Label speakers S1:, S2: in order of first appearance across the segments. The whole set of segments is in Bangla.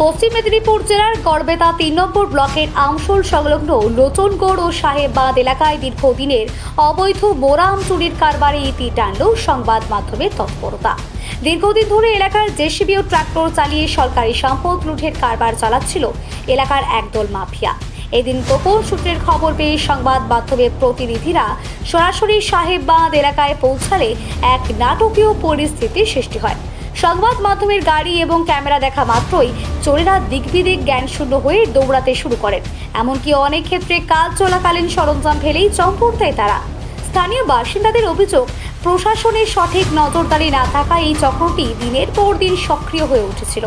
S1: পশ্চিম মেদিনীপুর জেলার গড়বেতা ৩ নম্বর ব্লকের আমশোল সংলগ্ন লোচনগড় ও সাহেববাদ এলাকায় দীর্ঘদিনের অবৈধ মোরাম চুরির কারবারে ইতি টানল সংবাদ মাধ্যমের তৎপরতা। দীর্ঘদিন ধরে এলাকার জেসিবি ও ট্রাক্টর চালিয়ে সরকারি সম্পদ লুঠের কারবার চালাচ্ছিল এলাকার একদল মাফিয়া। এদিন গোপন সূত্রের খবর পেয়ে সংবাদ মাধ্যমের প্রতিনিধিরা সরাসরি সাহেববাদ এলাকায় পৌঁছালে এক নাটকীয় পরিস্থিতির সৃষ্টি হয়। সংবাদ মাধ্যমের গাড়ি এবং ক্যামেরা দেখা মাত্রই চোরেরা দিকবিদিক জ্ঞানশূন্য হয়ে দৌড়াতে শুরু করেন। এমনকি অনেক ক্ষেত্রে কাজ চলাকালীন সরঞ্জাম ফেলেই চম্পট দেয় তারা। স্থানীয় বাসিন্দাদের অভিযোগ, প্রশাসনের সঠিক নজরদারি না থাকায় এই চক্রটি দিনের পর দিন সক্রিয় হয়ে উঠেছিল।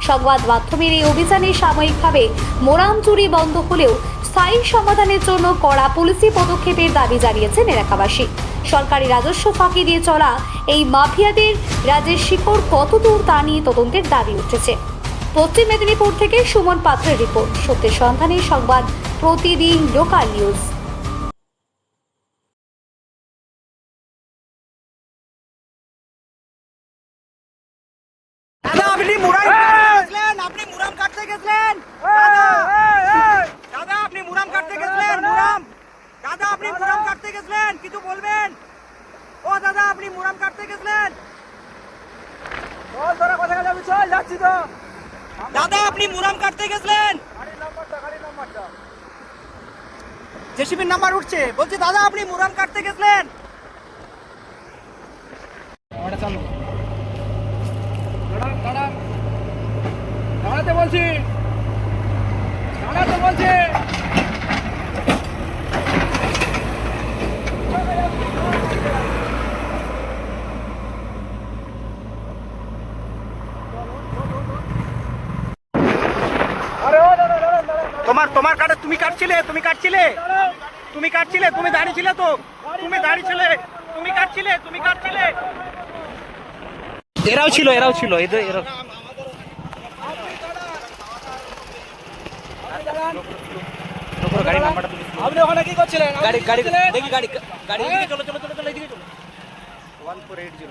S1: সংবাদ মাধ্যমের এই অভিযানে সাময়িকভাবে মোরাম চুরি বন্ধ হলেও স্থায়ী সমাধানের জন্য কড়া পুলিশি পদক্ষেপের দাবি জানিয়েছেন এলাকাবাসী। সরকারি রাজস্ব ফাঁকি দিয়ে চলা এই মাফিয়াদের রাজ্যের শিকড় কতদূর তা নিয়ে তদন্তের দাবি উঠেছে। পশ্চিম মেদিনীপুর থেকে সুমন পাত্রের রিপোর্ট, সত্যের সন্ধানে সংবাদ প্রতিদিন লোকাল নিউজ।
S2: আপনি মুরাম কাটতে গেছিলেন দাদা, আপনি মুরাম কাটতে গেছিলেন দাদা, আপনি মুরাম কাটতে গেছিলেন, কিছু বলবেন? ও দাদা, আপনি মুরাম কাটতে গেছিলেন? চল যাচ্ছি তো দাদা, আপনি মুরাম কাটতে গেছিলেন? জেসিবির নাম্বার উঠছে, বলছি দাদা আপনি মুরাম কাটতে গেছিলেন? দাঁড়াতে বলছি, দাঁড়াতে বলছি। তোমার কাটে, তুমি কাটছিলে, তুমি কাটছিলে, তুমি কাটছিলে, তুমি দাঁড়িয়েছিলে তো, তুমি দাঁড়িয়েছিলে, তুমি কাটছিলে, তুমি কাটছিলে। এরাও ছিল এদের এরাও। গাড়ি নাম্বারটা আপনি ওখানে কি করছিলেন? গাড়ি দেখি, গাড়ি চলো চলো চলো চলো, এইদিকে চলো। 1480